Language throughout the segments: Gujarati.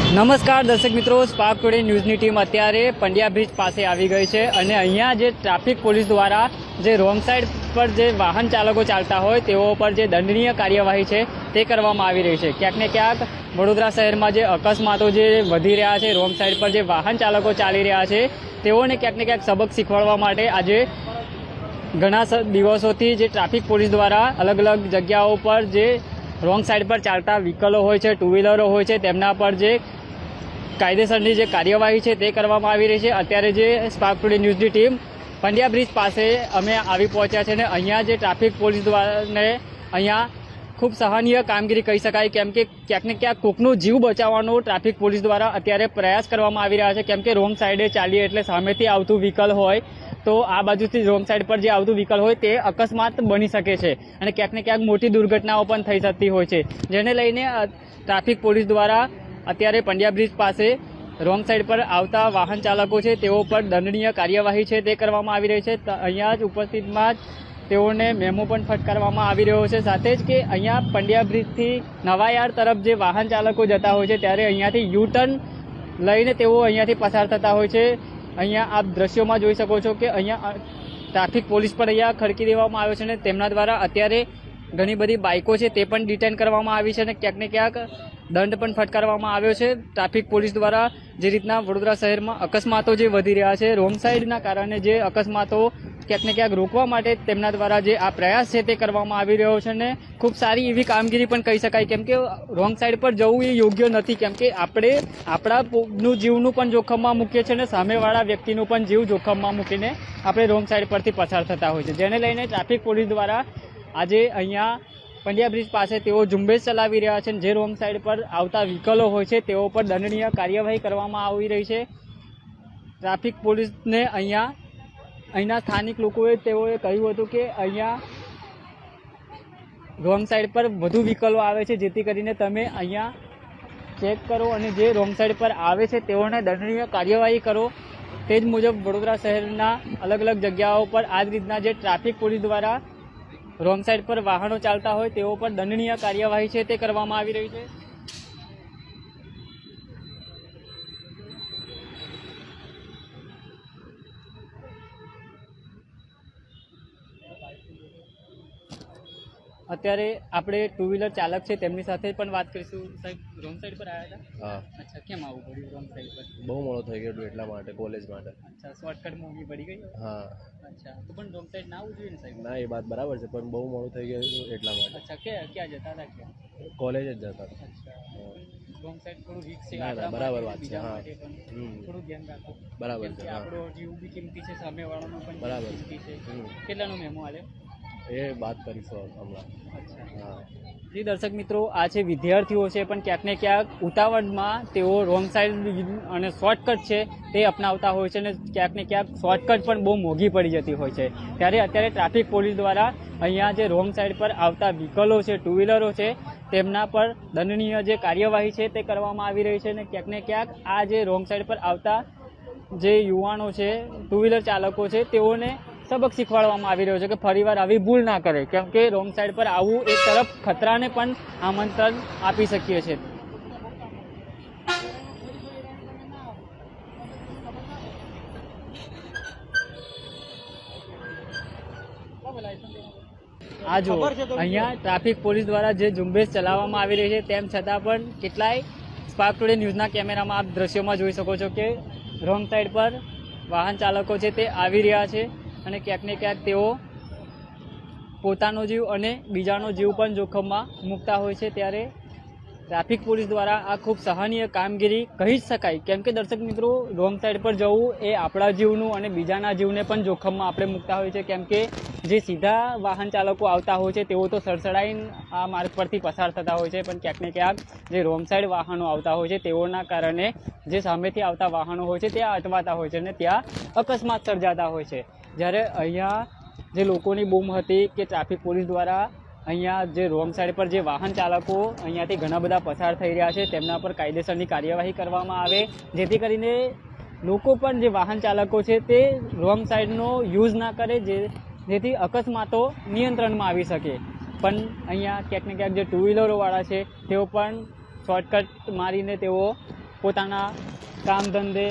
નમસ્કાર દર્શક મિત્રો, સ્પાર્ક ટુડે ન્યૂઝની ટીમ અત્યારે પંડ્યા બ્રિજ પાસે આવી ગઈ છે અને અહીંયા જે ટ્રાફિક પોલીસ દ્વારા જે રોંગ સાઈડ પર જે વાહન ચાલકો ચાલતા હોય તેઓ પર જે દંડનીય કાર્યવાહી છે તે કરવામાં આવી રહી છે। ક્યાંક ને ક્યાંક વડોદરા શહેરમાં જે અકસ્માતો જે વધી રહ્યા છે, રોંગ સાઈડ પર જે વાહન ચાલકો ચાલી રહ્યા છે તેઓને ક્યાંક ને ક્યાંક સબક શીખવાડવા માટે આજે ઘણા દિવસોથી જે ટ્રાફિક પોલીસ દ્વારા અલગ અલગ જગ્યાઓ પર જે રોંગ સાઈડ પર ચાલતા વ્હીકલો હોય છે, ટુ વ્હીલરો હોય છે, તેમના પર જે કાયદેસરની જે કાર્યવાહી છે તે કરવામાં આવી રહી છે। અત્યારે જે સ્પાર્ક ટુડે ન્યૂઝની ટીમ પંડ્યા બ્રિજ પાસે અમે આવી પહોંચ્યા છે અને અહીંયા જે ટ્રાફિક પોલીસ દ્વારા અહીંયા ખૂબ સરાહનીય કામગીરી કહી શકાય, કેમ કે ક્યાંક ને ક્યાંક કોકનો જીવ બચાવવાનો ટ્રાફિક પોલીસ દ્વારા અત્યારે પ્રયાસ કરવામાં આવી રહ્યા છે। કેમ કે રોંગ સાઈડે ચાલીએ એટલે સામેથી આવતું વ્હીકલ હોય તો આ બાજુથી રોંગ સાઈડ પર જે આવતું વ્હીકલ હોય તે અકસ્માત બની શકે છે અને ક્યાંક ને ક્યાંક મોટી દુર્ઘટનાઓ પણ થઈ શકતી હોય છે, જેને લઈને ટ્રાફિક પોલીસ દ્વારા અત્યારે પંડ્યા બ્રિજ પાસે રોંગ સાઈડ પર આવતા વાહન ચાલકો છે તેઓ પર દંડનીય કાર્યવાહી છે તે કરવામાં આવી રહી છે। અહીંયા જ ઉપસ્થિતમાં જ તેઓને મેમો પણ ફટકારવામાં આવી રહ્યો છે। સાથે જ કે અહીંયા પંડ્યા બ્રિજથી નવાયાર્ડ તરફ જે વાહન ચાલકો જતા હોય છે ત્યારે અહીંયાથી યુ ટર્ન લઈને તેઓ અહીંયાથી પસાર થતા હોય છે। અહીંયા આપ દ્રશ્યોમાં જોઈ શકો છો કે અહીંયા ટ્રાફિક પોલીસ પર અહીંયા ખડકી દેવામાં આવ્યો છે અને તેમના દ્વારા અત્યારે ઘણી બધી બાઇકો છે તે પણ ડિટેન કરવામાં આવી છે અને ક્યાંક ને ક્યાંક દંડ પણ ફટકારવામાં આવ્યો છે। ટ્રાફિક પોલીસ દ્વારા જે રીતના વડોદરા શહેરમાં અકસ્માતો જે વધી રહ્યા છે, રોંગ સાઈડના કારણે જે અકસ્માતો ક્યાંક ને ક્યાંક રોકવા માટે તેમના દ્વારા જે આ પ્રયાસ છે તે કરવામાં આવી રહ્યો છે અને ખૂબ સારી એવી કામગીરી પણ કહી શકાય, કેમ કે રોંગ સાઈડ પર જવું એ યોગ્ય નથી, કેમ કે આપણે આપણાનું જીવનું પણ જોખમમાં મૂકીએ છીએ અને સામેવાળા વ્યક્તિનું પણ જીવ જોખમમાં મૂકીને આપણે રોંગ સાઈડ પરથી પસાર થતા હોય છે, જેને લઈને ટ્રાફિક પોલીસ દ્વારા આજે અહીંયા પંડ્યા બ્રિજ પાસે તેઓ ઝુંબેશ ચલાવી રહ્યા છે। જે રોંગ સાઈડ પર આવતા વ્હીકલો હોય છે તેઓ પર દંડનીય કાર્યવાહી કરવામાં આવી રહી છે। ટ્રાફિક પોલીસને અહીંના સ્થાનિક લોકોએ તેઓએ કહ્યું હતું કે અહીંયા રોંગ સાઈડ પર વધુ વ્હીકલો આવે છે, જેથી કરીને તમે અહીંયા ચેક કરો અને જે રોંગ સાઈડ પર આવે છે તેઓને દંડનીય કાર્યવાહી કરો। તે જ મુજબ વડોદરા શહેરના અલગ અલગ જગ્યાઓ પર આ જ રીતના જે ટ્રાફિક પોલીસ દ્વારા રોંગ સાઈડ પર વાહનો ચાલતા હોય તેઓ પર દંડનીય કાર્યવાહી છે તે કરવામાં આવી રહી છે। અત્યારે આપણે ટુ વ્હીલર ચાલક છે તેમની સાથે પણ વાત કરીશું। સાહેબ, રોંગ સાઈડ પર આવ્યા હતા? હા। અચ્છા, કેમ આવવું પડ્યું રોંગ સાઈડ પર? બહુ મોડો થઈ ગયો એટલા માટે, કોલેજ માટે। અચ્છા, શોર્ટકટમાં ઊભી પડી ગઈ? હા। અચ્છા, તો પણ રોંગ સાઈડ ના આવવું જોઈએ ને સાહેબ? ના, એ વાત બરાબર છે, પણ બહુ મોડું થઈ ગયું એટલા માટે। અચ્છા, ક્યાં જતા હતા? ક્યાં? કોલેજ જ જતા હતા। અચ્છા, રોંગ સાઈડ થોડું રિસ્ક છે, ના, બરાબર વાત છે। હા, થોડું ધ્યાન રાખો। બરાબર છે। હા, આપણો જીવ બી કિંમતી છે, સામેવાળાનો પણ બરાબર કિંમતી છે। કેટલાનો મેમો આલે એ વાત કરીશું હમણાં। અચ્છા, હા। જી દર્શક મિત્રો, આ છે વિદ્યાર્થીઓ છે, પણ ક્યાંક ને ક્યાંક ઉતાવળમાં તેઓ રોંગ સાઈડ અને શોર્ટકટ છે તે અપનાવતા હોય છે અને ક્યાંક ને ક્યાંક શોર્ટકટ પણ બહુ મોંઘી પડી જતી હોય છે। ત્યારે અત્યારે ટ્રાફિક પોલીસ દ્વારા અહીંયા જે રોંગ સાઈડ પર આવતા વ્હીકલો છે, ટુ વ્હીલરો છે, તેમના પર દંડનીય જે કાર્યવાહી છે તે કરવામાં આવી રહી છે અને ક્યાંક ને ક્યાંક આ જે રોંગ સાઈડ પર આવતા જે યુવાનો છે, ટુ વ્હીલર ચાલકો છે, તેઓને સબક શીખવાડવામાં આવી રહ્યો છે કે ફરીવાર આવી ભૂલ ના કરે, કેમ કે રોંગ સાઈડ પર આવવું એક તરફ ખતરાને પણ આમંત્રણ આપી શકીએ છીએ। આ જો અહીંયા ટ્રાફિક પોલીસ દ્વારા જે ઝુંબેશ ચલાવવામાં આવી રહી છે તેમ છતાં પણ કેટલાય સ્પાર્ક ટુડે ન્યૂઝના કેમેરામાં આપ દ્રશ્યોમાં જોઈ શકો છો કે રોંગ સાઈડ પર વાહન ચાલકો છે તે આવી રહ્યા છે અને ક્યાંક ને ક્યાંક તેઓ પોતાનો જીવ અને બીજાનો જીવ પણ જોખમમાં મૂકતા હોય છે। ત્યારે ટ્રાફિક પોલીસ દ્વારા આ ખૂબ સરાહનીય કામગીરી કહી શકાય, કેમ કે દર્શક મિત્રો, રોંગ સાઈડ પર જવું એ આપણા જીવનું અને બીજાના જીવને પણ જોખમમાં આપણે મૂકતા હોય છે, કેમ કે જે સીધા વાહન ચાલકો આવતા હોય છે તેઓ તો સડસડાઈને આ માર્ગ પરથી પસાર થતા હોય છે, પણ ક્યાંક ને ક્યાંક જે રોંગ સાઈડ વાહનો આવતા હોય છે તેઓના કારણે જે સામેથી આવતા વાહનો હોય છે ત્યાં અટવાતા હોય છે અને ત્યાં અકસ્માત સર્જાતા હોય છે। જ્યારે અહીંયા જે લોકોની બૂમ હતી કે ટ્રાફિક પોલીસ દ્વારા અહીંયા જે રોંગ સાઈડ પર જે વાહન ચાલકો અહીંયાથી ઘણા બધા પસાર થઈ રહ્યા છે તેમના પર કાયદેસરની કાર્યવાહી કરવામાં આવે, જેથી કરીને લોકો પણ જે વાહન ચાલકો છે તે રોંગ સાઈડનો યુઝ ના કરે, જેથી અકસ્માતો નિયંત્રણમાં આવી શકે। પણ અહીંયા ક્યાંક ને ક્યાંક જે ટુ વ્હીલરોવાળા છે તેઓ પણ શોર્ટકટ મારીને તેઓ પોતાના કામ ધંધે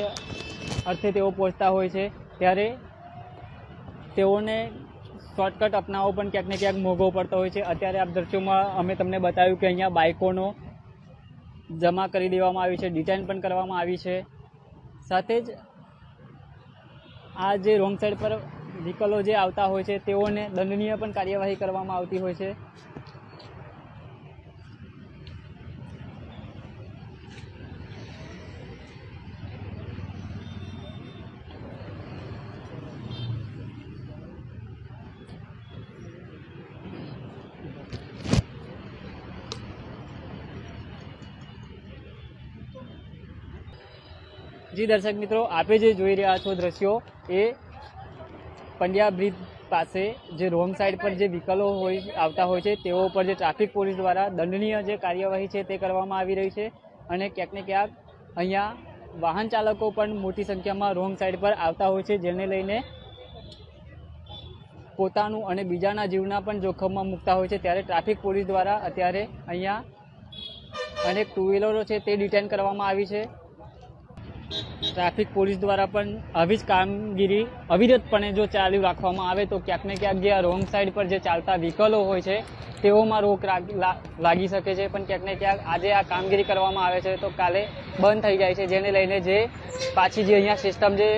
અર્થે તેઓ પહોંચતા હોય છે, ત્યારે તેઓને શોર્ટકટ અપનાવવો પણ ક્યાંક ને ક્યાંક મોંઘો પડતો હોય છે. અત્યારે આપ દ્રશ્યોમાં અમે તમને બતાવ્યું કે અહીંયા બાઇકોનો જમા કરી દેવામાં આવી છે, ડિટેન પણ કરવામાં આવી છે. સાથે જ આ જે રોંગ સાઈડ પર વ્હીકલો જે આવતા હોય છે તેઓને દંડનીય પણ કાર્યવાહી કરવામાં આવતી હોય છે. જી દર્શક મિત્રો, આપે જે જોઈ રહ્યા છો દ્રશ્યો એ પંડ્યા બ્રિજ પાસે જે રોંગ સાઈડ પર જે વ્હીકલો આવતા હોય છે તેઓ પર જે ટ્રાફિક પોલીસ દ્વારા દંડનીય જે કાર્યવાહી છે તે કરવામાં આવી રહી છે. અને ક્યાંક ને ક્યાંક અહીંયા વાહન ચાલકો પણ મોટી સંખ્યામાં રોંગ સાઈડ પર આવતા હોય છે, જેને લઈને પોતાનું અને બીજાના જીવના પણ જોખમમાં મૂકતા હોય છે. ત્યારે ટ્રાફિક પોલીસ દ્વારા અત્યારે અહીંયા અનેક ટુ વ્હીલરો છે તે ડિટેન કરવામાં આવી છે. ટ્રાફિક પોલીસ દ્વારા પણ આવી જ કામગીરી અવિરતપણે જો ચાલુ રાખવામાં આવે તો ક્યાંક ને ક્યાંક જે આ રોંગ સાઈડ પર જે ચાલતા વ્હીકલો હોય છે તેઓમાં રોક લાગી શકે છે. પણ ક્યાંક ને ક્યાંક આજે આ કામગીરી કરવામાં આવે છે તો કાલે બંધ થઈ જાય છે, જેને લઈને જે પાછી જે અહીંયા સિસ્ટમ જે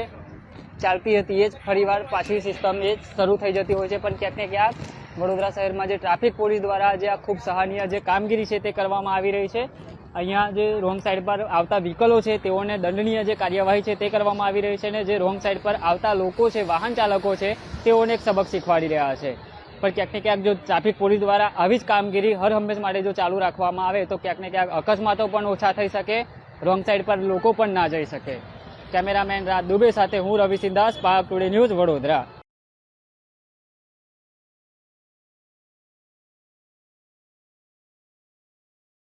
ચાલતી હતી એ જ ફરીવાર પાછી સિસ્ટમ એ જ શરૂ થઈ જતી હોય છે. પણ ક્યાંક ને ક્યાંક વડોદરા શહેરમાં જે ટ્રાફિક પોલીસ દ્વારા જે આ ખૂબ સરાહનીય જે કામગીરી છે તે કરવામાં આવી રહી છે. અહીંયા જે રોંગ સાઈડ પર આવતા વ્હીકલો છે તેઓને દંડનીય જે કાર્યવાહી છે તે કરવામાં આવી રહી છે, અને જે રોંગ સાઈડ પર આવતા લોકો છે, વાહન ચાલકો છે, તેઓને એક સબક શીખવાડી રહ્યા છે. પણ ક્યાંક ને ક્યાંક જો ટ્રાફિક પોલીસ દ્વારા આવી જ કામગીરી હર હંમેશ માટે જો ચાલુ રાખવામાં આવે તો ક્યાંક ને ક્યાંક અકસ્માતો પણ ઓછા થઈ શકે, રોંગ સાઈડ પર લોકો પણ ના જઈ શકે. કેમેરામેન રાજ દુબે સાથે હું રવિ સિંધાસ, સ્પાર્ક ટુડે ન્યૂઝ, વડોદરા.